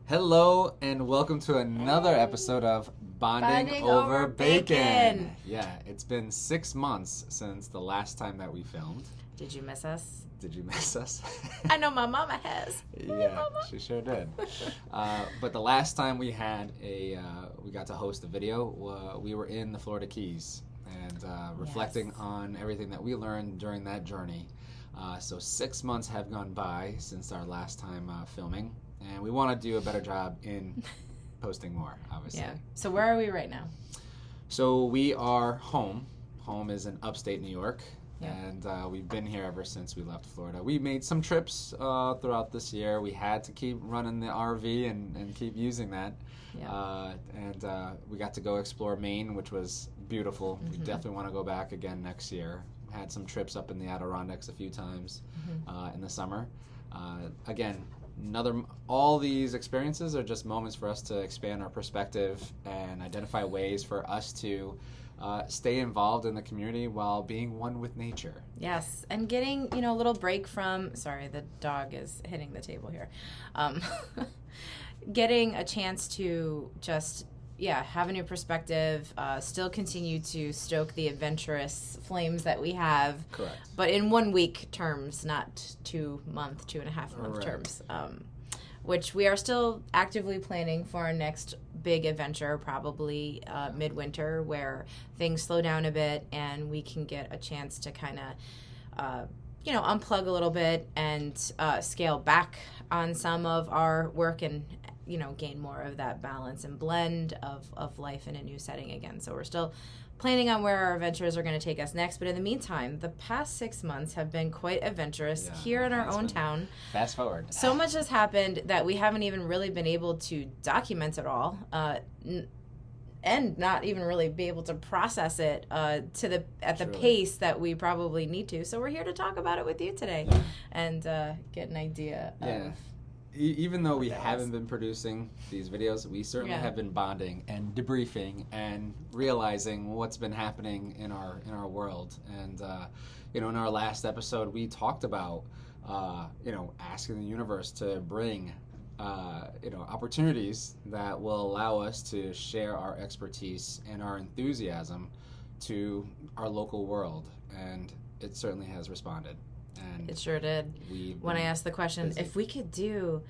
Hello and welcome to another episode of Bonding Over Bacon. Yeah, it's been 6 months since the last time that we filmed. Did you miss us? Did you miss us? I know my mama has. Yeah, mama. She sure did. But the last time we had we got to host a video, we were in the Florida Keys and reflecting on everything that we learned during that journey. So 6 months have gone by since our last time filming. And we want to do a better job in posting more, obviously. Yeah. So where are we right now? So we are home. Home is in upstate New York. Yeah. And we've been here ever since we left Florida. We made some trips throughout this year. We had to keep running the RV and keep using that. Yeah. We got to go explore Maine, which was beautiful. Mm-hmm. We definitely want to go back again next year. Had some trips up in the Adirondacks a few times in the summer. Again, all these experiences are just moments for us to expand our perspective and identify ways for us to stay involved in the community while being one with nature. Yes, and getting a little break from. Sorry, the dog is hitting the table here. Getting a chance to just have a new perspective, still continue to stoke the adventurous flames that we have. Correct. But in 1 week terms, not 2.5 month terms. Which we are still actively planning for our next big adventure, probably midwinter, where things slow down a bit and we can get a chance to kind of, unplug a little bit and scale back on some of our work and gain more of that balance and blend of life in a new setting again. So we're still planning on where our adventures are going to take us next. But in the meantime, the past 6 months have been quite adventurous here in our own town. Fast forward. So much has happened that we haven't even really been able to document it all. And not even really be able to process it at the pace that we probably need to. So we're here to talk about it with you today and get an idea of... Even though we haven't been producing these videos, we certainly have been bonding and debriefing and realizing what's been happening in our world. And in our last episode, we talked about asking the universe to bring opportunities that will allow us to share our expertise and our enthusiasm to our local world, and it certainly has responded. And it sure did. When I asked the question, if we could do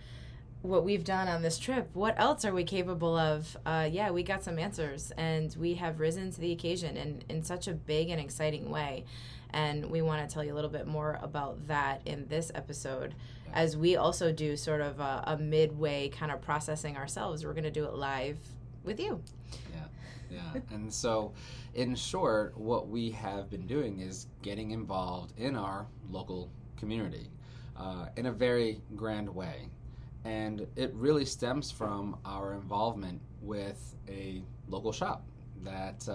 what we've done on this trip, what else are we capable of? We got some answers, and we have risen to the occasion in such a big and exciting way. And we want to tell you a little bit more about that in this episode, as we also do sort of a midway kind of processing ourselves. We're going to do it live with you. Yeah. And so, in short, what we have been doing is getting involved in our local community in a very grand way. And it really stems from our involvement with a local shop that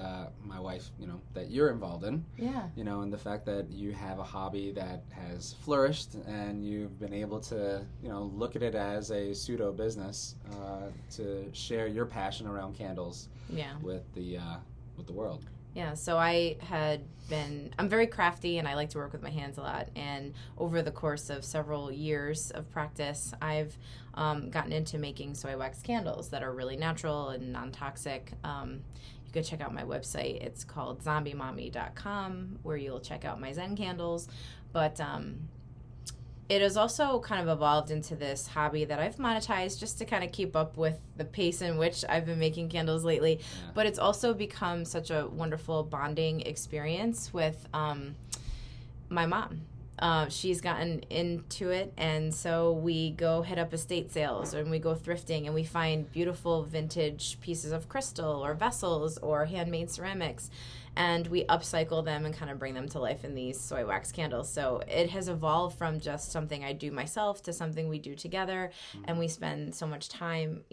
my wife, that you're involved in. Yeah. And the fact that you have a hobby that has flourished and you've been able to, look at it as a pseudo business to share your passion around candles with the world. Yeah, so I'm very crafty and I like to work with my hands a lot. And over the course of several years of practice, I've gotten into making soy wax candles that are really natural and non-toxic. You could check out my website. It's called zombiemommy.com, where you'll check out my Zen candles. But it has also kind of evolved into this hobby that I've monetized just to kind of keep up with the pace in which I've been making candles lately. Yeah. But it's also become such a wonderful bonding experience with my mom. She's gotten into it, and so we go hit up estate sales and we go thrifting and we find beautiful vintage pieces of crystal or vessels or handmade ceramics, and we upcycle them and kind of bring them to life in these soy wax candles. So it has evolved from just something I do myself to something we do together, and we spend so much time,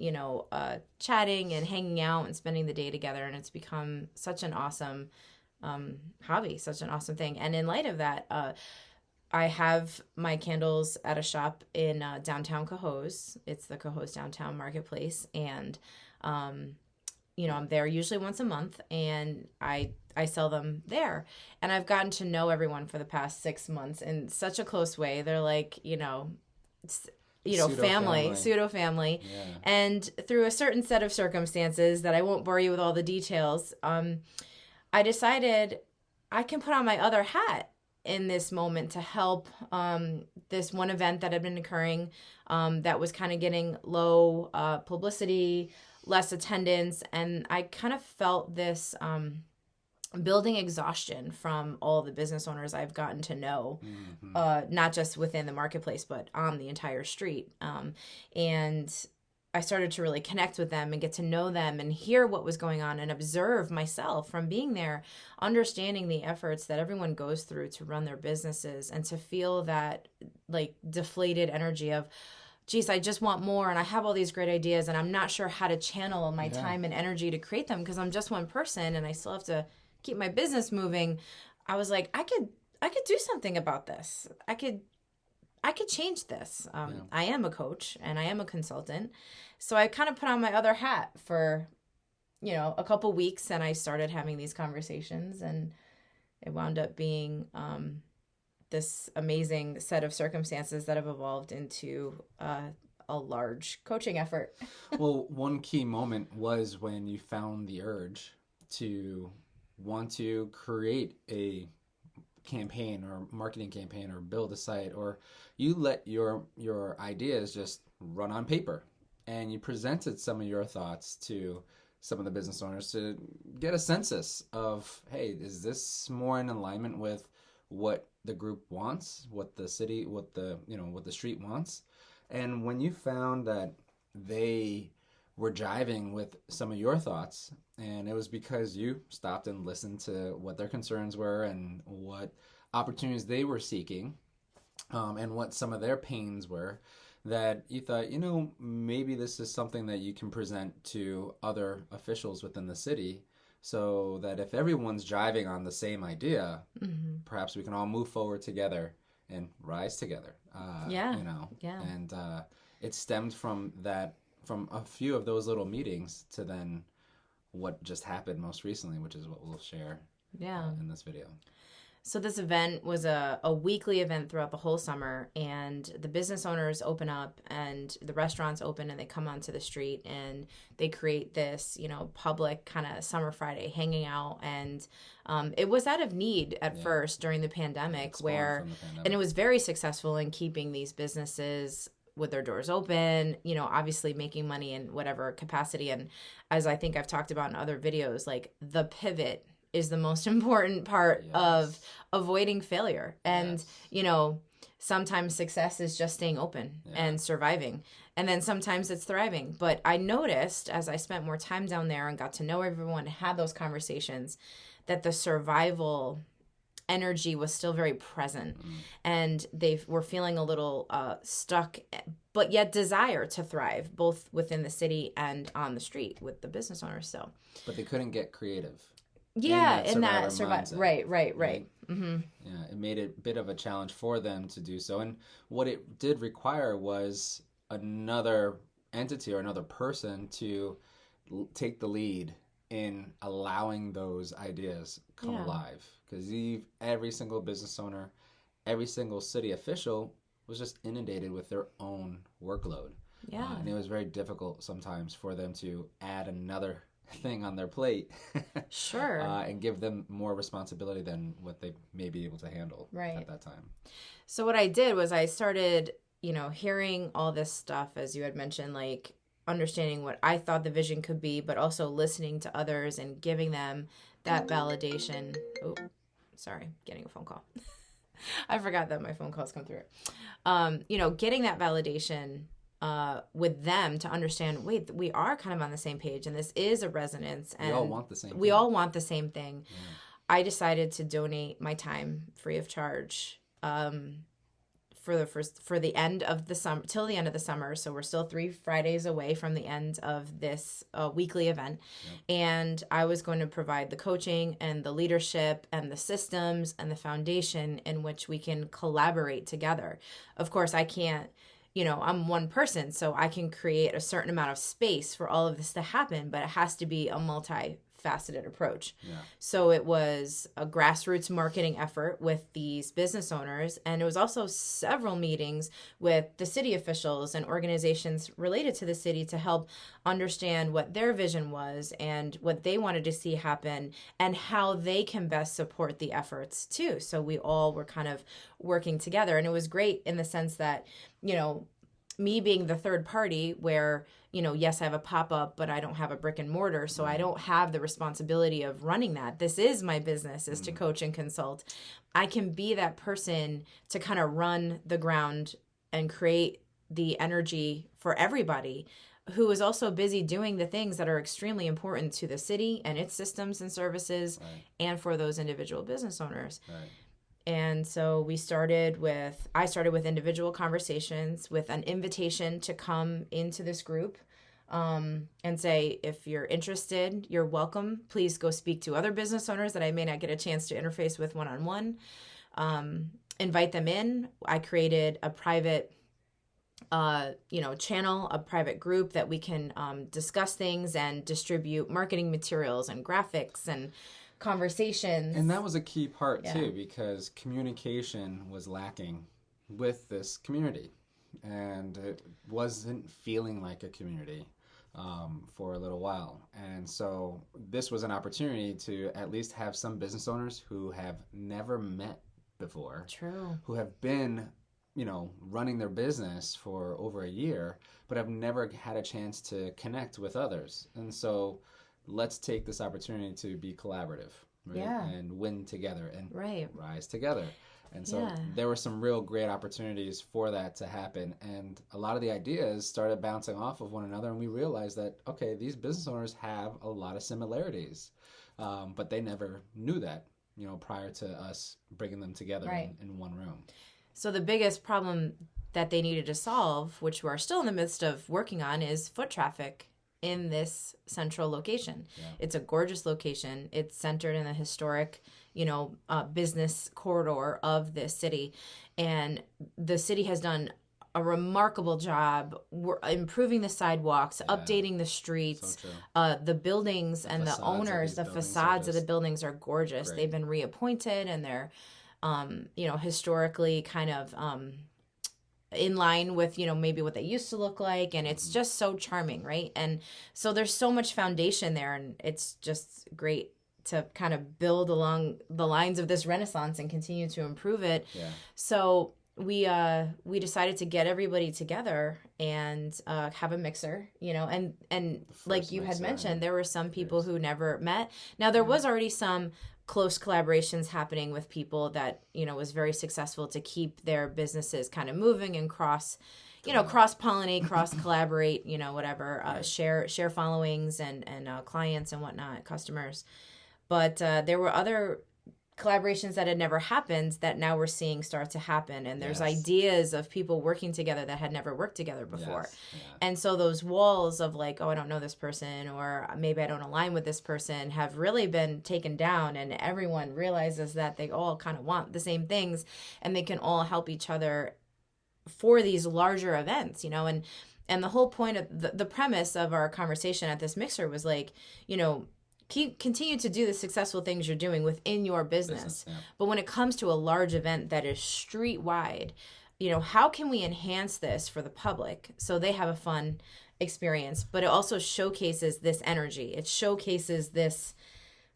chatting and hanging out and spending the day together, and it's become such an awesome hobby, such an awesome thing. And in light of that, I have my candles at a shop in downtown Cohoes. It's the Cohoes Downtown Marketplace, and I'm there usually once a month, and I sell them there. And I've gotten to know everyone for the past 6 months in such a close way. They're like, pseudo family. Yeah. And through a certain set of circumstances that I won't bore you with all the details, I decided I can put on my other hat in this moment to help this one event that had been occurring that was kind of getting low publicity, less attendance, and I kind of felt this building exhaustion from all the business owners I've gotten to know, not just within the marketplace, but on the entire street. And I started to really connect with them and get to know them and hear what was going on and observe myself from being there, understanding the efforts that everyone goes through to run their businesses, and to feel that like deflated energy of, geez, I just want more and I have all these great ideas and I'm not sure how to channel my time and energy to create them because I'm just one person and I still have to keep my business moving. I was like, I could do something about this. I could change this. I am a coach and I am a consultant. So I kind of put on my other hat for, a couple weeks, and I started having these conversations, and it wound up being this amazing set of circumstances that have evolved into a large coaching effort. Well, one key moment was when you found the urge to want to create a campaign or marketing campaign or build a site, or you let your ideas just run on paper and you presented some of your thoughts to some of the business owners to get a census of, hey, is this more in alignment with what the group wants, what the city, what the street wants? And when you found that they were jiving with some of your thoughts, and it was because you stopped and listened to what their concerns were and what opportunities they were seeking, and what some of their pains were, that you thought, maybe this is something that you can present to other officials within the city, so that if everyone's jiving on the same idea, perhaps we can all move forward together and rise together. And it stemmed from a few of those little meetings to then what just happened most recently, which is what we'll share in this video. So this event was a weekly event throughout the whole summer, and the business owners open up and the restaurants open and they come onto the street and they create this, public kind of summer Friday hanging out. And it was out of need at first during the pandemic, and it was very successful in keeping these businesses with their doors open, obviously making money in whatever capacity. And as I think I've talked about in other videos, like the pivot is the most important part of avoiding failure. And, sometimes success is just staying open and surviving. And then sometimes it's thriving. But I noticed as I spent more time down there and got to know everyone and had those conversations, that the survival energy was still very present, and they were feeling a little stuck, but yet desire to thrive both within the city and on the street with the business owners. But they couldn't get creative. In that survival. Right. Mm-hmm. Yeah, it made it a bit of a challenge for them to do so. And what it did require was another entity or another person to take the lead in allowing those ideas come alive. Because every single business owner, every single city official was just inundated with their own workload. Yeah. And it was very difficult sometimes for them to add another thing on their plate. Sure. And give them more responsibility than what they may be able to handle at that time. So what I did was I started, hearing all this stuff, as you had mentioned, like understanding what I thought the vision could be, but also listening to others and giving them that validation. Oh, sorry, getting a phone call. I forgot that my phone calls come through. Getting that validation with them to understand, wait, we are kind of on the same page and this is a resonance. And we all want the same thing. We all want the same thing. Yeah. I decided to donate my time free of charge for the end of the summer, till the end of the summer. So we're still 3 Fridays away from the end of this weekly event. Yep. And I was going to provide the coaching and the leadership and the systems and the foundation in which we can collaborate together. Of course, I can't, I'm one person, so I can create a certain amount of space for all of this to happen, but it has to be a faceted approach. Yeah. So it was a grassroots marketing effort with these business owners, and it was also several meetings with the city officials and organizations related to the city to help understand what their vision was and what they wanted to see happen and how they can best support the efforts too. So we all were kind of working together, and it was great in the sense that, you know, me being the third party where, you know, yes, I have a pop-up, but I don't have a brick and mortar. So I don't have the responsibility of running that. This is my business, is to coach and consult. I can be that person to kind of run the ground and create the energy for everybody who is also busy doing the things that are extremely important to the city and its systems and services, and for those individual business owners. Right. And so I started with individual conversations with an invitation to come into this group and say, if you're interested, you're welcome. Please go speak to other business owners that I may not get a chance to interface with one-on-one. Invite them in. I created a private channel, a private group that we can discuss things and distribute marketing materials and graphics and conversations. And that was a key part too, because communication was lacking with this community, and it wasn't feeling like a community for a little while. And so this was an opportunity to at least have some business owners who have never met before, who have been, you know, running their business for over a year, but have never had a chance to connect with others. And so let's take this opportunity to be collaborative, right? And win together and rise together. And so there were some real great opportunities for that to happen. And a lot of the ideas started bouncing off of one another. And we realized that, okay, these business owners have a lot of similarities, but they never knew that, you know, prior to us bringing them together in one room. So the biggest problem that they needed to solve, which we're still in the midst of working on, is foot traffic in this central location. It's a gorgeous location. It's centered in a historic, business corridor of this city. And the city has done a remarkable job. We're improving the sidewalks, updating the streets, the buildings and the owners, the facades of the buildings are gorgeous. They've been reappointed, and they're, historically kind of, in line with, maybe what they used to look like. And it's just so charming, right? And so there's so much foundation there, and it's just great to kind of build along the lines of this renaissance and continue to improve it. So we decided to get everybody together and have a mixer, and like you had mentioned, there were some people who never met. Now there was already some close collaborations happening with people that, was very successful to keep their businesses kind of moving and cross-pollinate, cross-collaborate, whatever, share followings and clients and whatnot, customers. But there were other collaborations that had never happened that now we're seeing start to happen. And there's ideas of people working together that had never worked together before. And so those walls of like, oh, I don't know this person, or maybe I don't align with this person, have really been taken down. And everyone realizes that they all kind of want the same things, and they can all help each other for these larger events, and the whole point of the premise of our conversation at this mixer was like, continue to do the successful things you're doing within your business. But when it comes to a large event that is street-wide, how can we enhance this for the public so they have a fun experience, but it also showcases this energy. It showcases this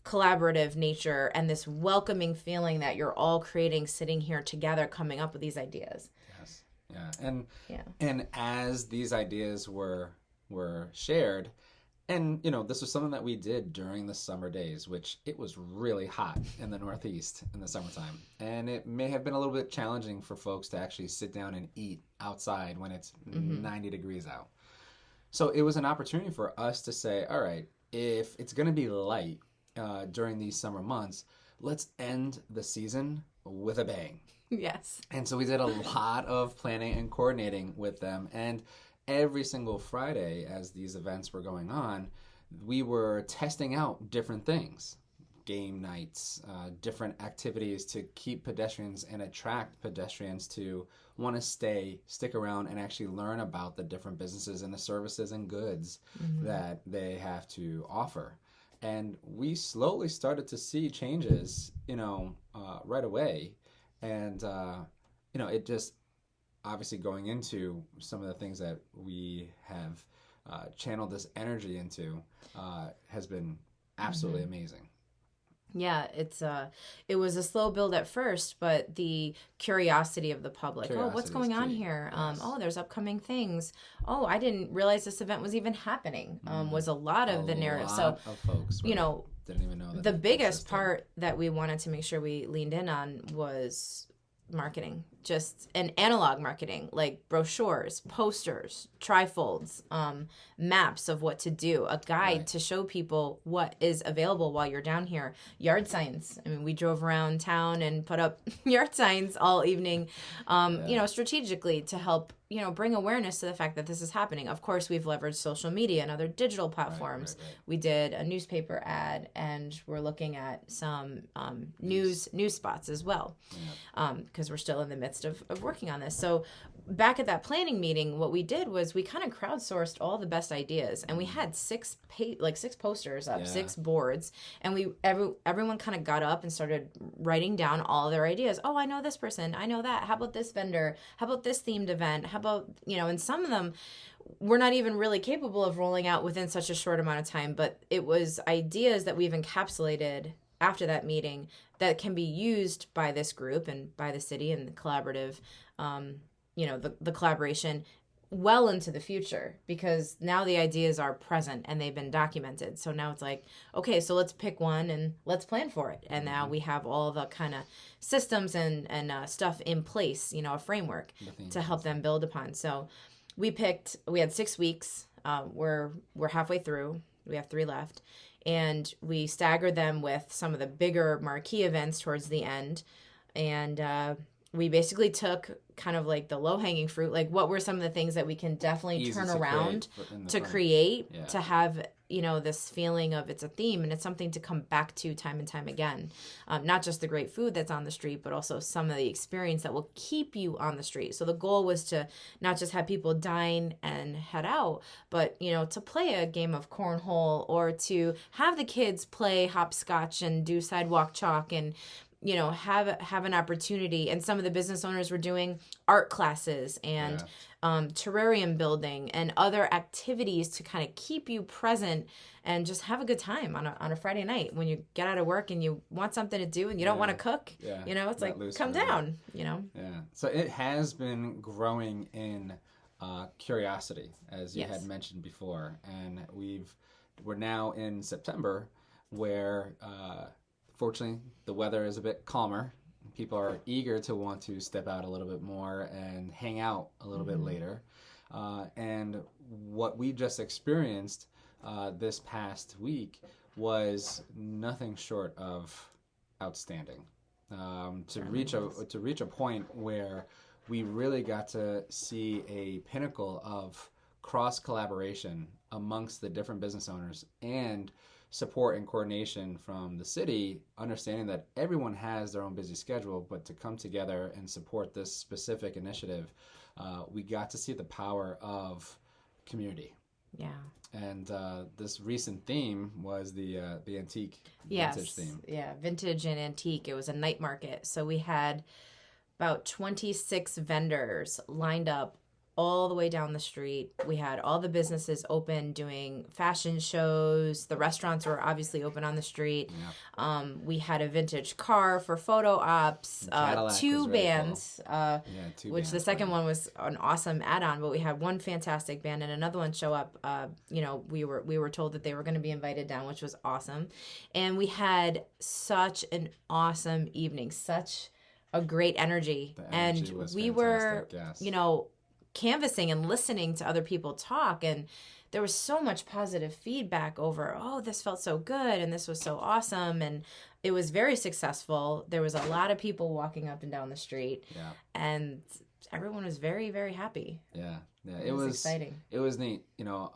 collaborative nature and this welcoming feeling that you're all creating sitting here together, coming up with these ideas. And as these ideas were shared, and, this was something that we did during the summer days, which it was really hot in the Northeast in the summertime. And it may have been a little bit challenging for folks to actually sit down and eat outside when it's 90 degrees out. So it was an opportunity for us to say, all right, if it's going to be light during these summer months, let's end the season with a bang. Yes. And so we did a lot of planning and coordinating with them. And every single Friday, as these events were going on, we were testing out different things, game nights, different activities to keep pedestrians and attract pedestrians to want to stick around and actually learn about the different businesses and the services and goods that they have to offer. And we slowly started to see changes, right away. And, it just obviously going into some of the things that we have channeled this energy into has been absolutely amazing. Yeah, it was a slow build at first, but the curiosity of the public. Oh, what's going on here? Yes. Oh, there's upcoming things. Oh, I didn't realize this event was even happening. Was a lot of the narrative. So of folks, didn't even know that the biggest part that we wanted to make sure we leaned in on was marketing, just an analog marketing, like brochures, posters, trifolds, maps of what to do, a guide to show people what is available while you're down here, yard signs. I mean, we drove around town and put up yard signs all evening, strategically to help, bring awareness to the fact that this is happening. Of course, we've leveraged social media and other digital platforms. Right. We did a newspaper ad, and we're looking at some news spots as well, because we're still in the midst of working on this. So back at that planning meeting, what we did was we kind of crowdsourced all the best ideas, and we had six posters up, 6 boards, and everyone kind of got up and started writing down all their ideas. Oh, I know this person, I know that. How about this vendor? How about this themed event? How about, and some of them we're not even really capable of rolling out within such a short amount of time, but it was ideas that we've encapsulated after that meeting that can be used by this group and by the city and the collaborative, the collaboration well into the future, because now the ideas are present and they've been documented. So now it's like, okay, so let's pick one and let's plan for it. And now we have all the kind of systems and stuff in place, a framework to help them build upon. So we had 6 weeks. We're halfway through. We have 3 left. And we staggered them with some of the bigger marquee events towards the end. And we basically took kind of like the low-hanging fruit, like what were some of the things that we can definitely turn around to create, to have, this feeling of it's a theme and it's something to come back to time and time again. Not just the great food that's on the street, but also some of the experience that will keep you on the street. So the goal was to not just have people dine and head out, but, to play a game of cornhole, or to have the kids play hopscotch and do sidewalk chalk and, have an opportunity. And some of the business owners were doing art classes and terrarium building and other activities to kind of keep you present and just have a good time on a Friday night when you get out of work and you want something to do and you don't want to cook. It's like, come down. Yeah. So it has been growing in curiosity, as you had mentioned before, and we're now in September, where fortunately the weather is a bit calmer. People are eager to want to step out a little bit more and hang out a little bit later. And what we just experienced this past week was nothing short of outstanding. To reach a point where we really got to see a pinnacle of cross collaboration amongst the different business owners and support and coordination from the city, understanding that everyone has their own busy schedule, but to come together and support this specific initiative, we got to see the power of community. Yeah. And this recent theme was the antique vintage theme. Yeah, vintage and antique. It was a night market. So we had about 26 vendors lined up all the way down the street. We had all the businesses open doing fashion shows. The restaurants were obviously open on the street. Yep. We had a vintage car for photo ops. 2 bands, cool. Which the second one was an awesome add-on. But we had one fantastic band and another one show up. We were told that they were going to be invited down, which was awesome. And we had such an awesome evening, such a great energy. And we were, canvassing and listening to other people talk, and there was so much positive feedback over, this felt so good and this was so awesome, and it was very successful. There was a lot of people walking up and down the street, and everyone was very, very happy. It was exciting. It was neat.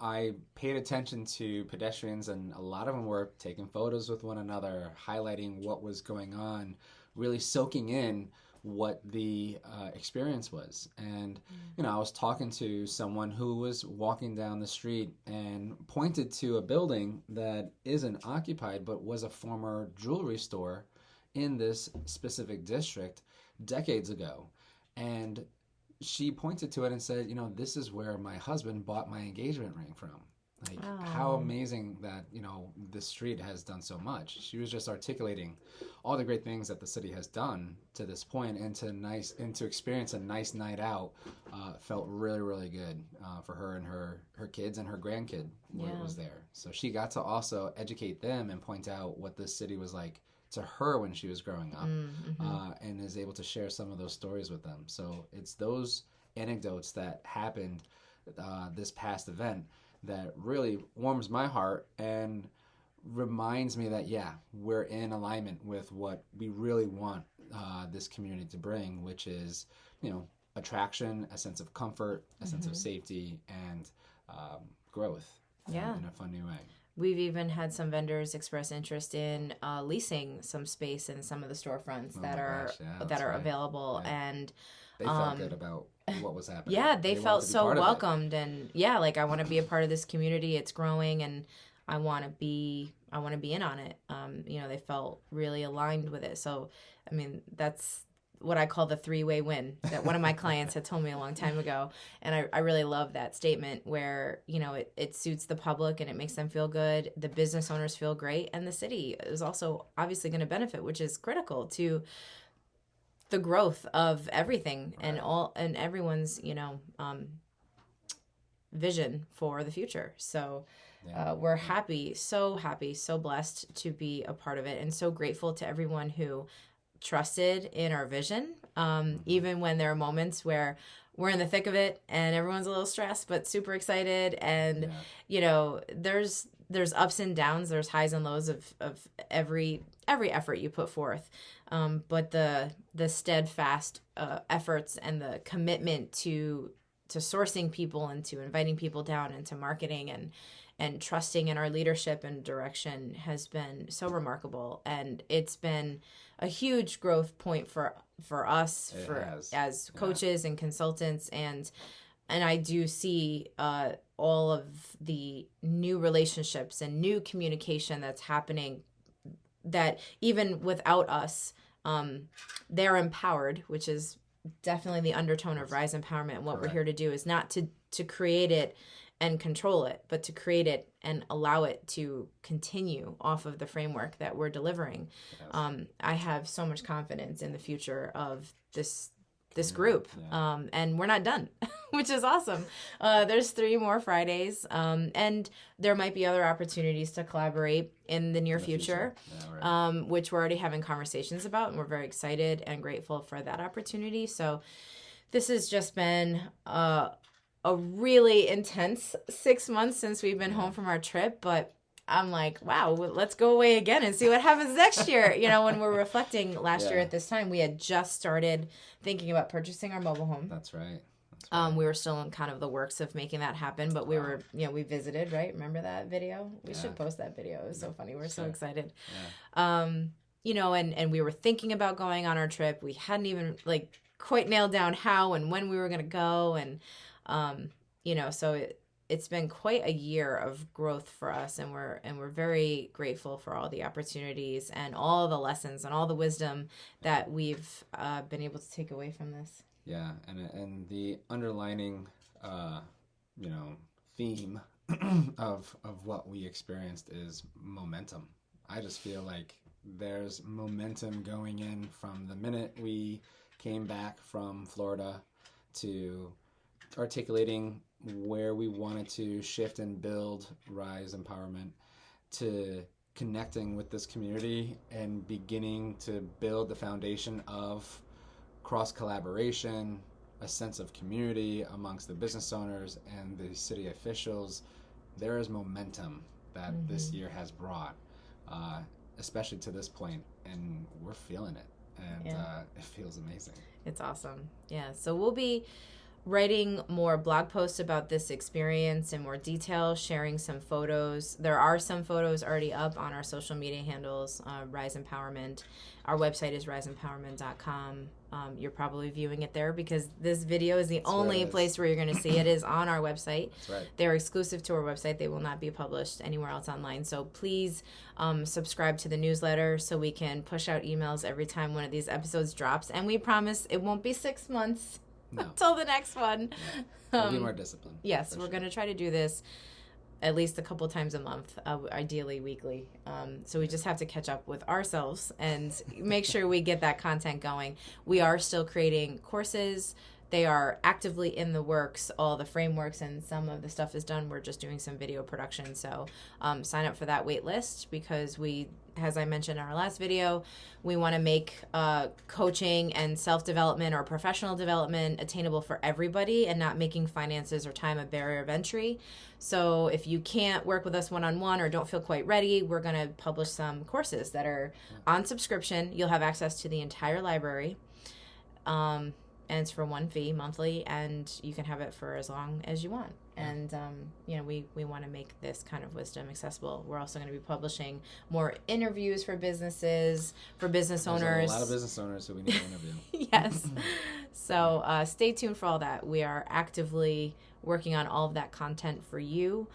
I paid attention to pedestrians, and a lot of them were taking photos with one another, highlighting what was going on, really soaking in what the experience was. And, I was talking to someone who was walking down the street and pointed to a building that isn't occupied, but was a former jewelry store in this specific district decades ago. And she pointed to it and said, this is where my husband bought my engagement ring from. Like, how amazing that, the street has done so much. She was just articulating all the great things that the city has done to this point, and to experience a nice night out felt really, really good for her and her kids and her grandkid was there. So she got to also educate them and point out what this city was like to her when she was growing up, and is able to share some of those stories with them. So it's those anecdotes that happened this past event that really warms my heart and reminds me that, we're in alignment with what we really want this community to bring, which is, attraction, a sense of comfort, a sense of safety, and growth in a fun new way. We've even had some vendors express interest in leasing some space in some of the storefronts that are available, and they felt good about what was happening. Yeah, they felt so welcomed, and I want to be a part of this community. It's growing, and I want to be in on it. They felt really aligned with it. So, that's what I call the three-way win that one of my clients had told me a long time ago. And I really love that statement where, it suits the public and it makes them feel good. The business owners feel great. And the city is also obviously going to benefit, which is critical to the growth of everything and everyone's, vision for the future. So we're so blessed to be a part of it, and so grateful to everyone who trusted in our vision, even when there are moments where we're in the thick of it and everyone's a little stressed but super excited, and there's ups and downs, there's highs and lows of every effort you put forth, but the steadfast efforts and the commitment to sourcing people and to inviting people down and to marketing and trusting in our leadership and direction has been so remarkable. And it's been a huge growth point for us as coaches and consultants. And I do see all of the new relationships and new communication that's happening that even without us, they're empowered, which is definitely the undertone of Rise Empowerment. And what we're here to do is not to create it and control it, but to create it and allow it to continue off of the framework that we're delivering. Yes. I have so much confidence in the future of this group, and we're not done, which is awesome. There's 3 more Fridays, and there might be other opportunities to collaborate in the near future. Which we're already having conversations about, and we're very excited and grateful for that opportunity. So this has just been a really intense 6 months since we've been home from our trip, but I'm like, wow, let's go away again and see what happens next year. When we're reflecting last year at this time, we had just started thinking about purchasing our mobile home. That's right. We were still in kind of the works of making that happen, but we were, we visited, right? Remember that video? We should post that video. It was so funny. We're so excited. And we were thinking about going on our trip. We hadn't even quite nailed down how and when we were going to go. And, so it's been quite a year of growth for us, and we're very grateful for all the opportunities and all the lessons and all the wisdom that we've been able to take away from this. Yeah, and the underlining, theme of what we experienced is momentum. I just feel like there's momentum going in from the minute we came back from Florida to articulating where we wanted to shift and build Rise Empowerment, to connecting with this community and beginning to build the foundation of cross-collaboration, a sense of community amongst the business owners and the city officials. There is momentum that this year has brought, especially to this point, and we're feeling it, and it feels amazing. It's awesome. Yeah, so we'll be writing more blog posts about this experience in more detail, sharing some photos. There are some photos already up on our social media handles, Rise Empowerment. Our website is riseempowerment.com. You're probably viewing it there because this video is the That's only where it is. place where you're going to see it is on our website. That's right. They're exclusive to our website. They will not be published anywhere else online. So please subscribe to the newsletter so we can push out emails every time one of these episodes drops. And we promise it won't be 6 months until the next one. We'll be more disciplined. Yes, we're going to try to do this at least a couple times a month, ideally weekly. So we just have to catch up with ourselves and make sure we get that content going. We are still creating courses. They are actively in the works, all the frameworks and some of the stuff is done. We're just doing some video production. So sign up for that wait list because we, as I mentioned in our last video, we want to make coaching and self-development or professional development attainable for everybody and not making finances or time a barrier of entry. So if you can't work with us one-on-one or don't feel quite ready, we're going to publish some courses that are on subscription. You'll have access to the entire library. And it's for one fee monthly, and you can have it for as long as you want. And, we want to make this kind of wisdom accessible. We're also going to be publishing more interviews for businesses, for business owners. There's a lot of business owners who we need to interview. Yes. So stay tuned for all that. We are actively working on all of that content for you.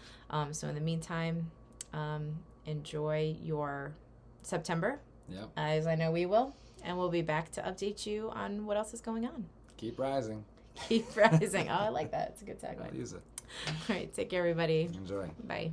So in the meantime, enjoy your September, as I know we will. And we'll be back to update you on what else is going on. Keep rising. Keep rising. Oh, I like that. It's a good tagline. I'll use it. All right. Take care, everybody. Enjoy. Bye.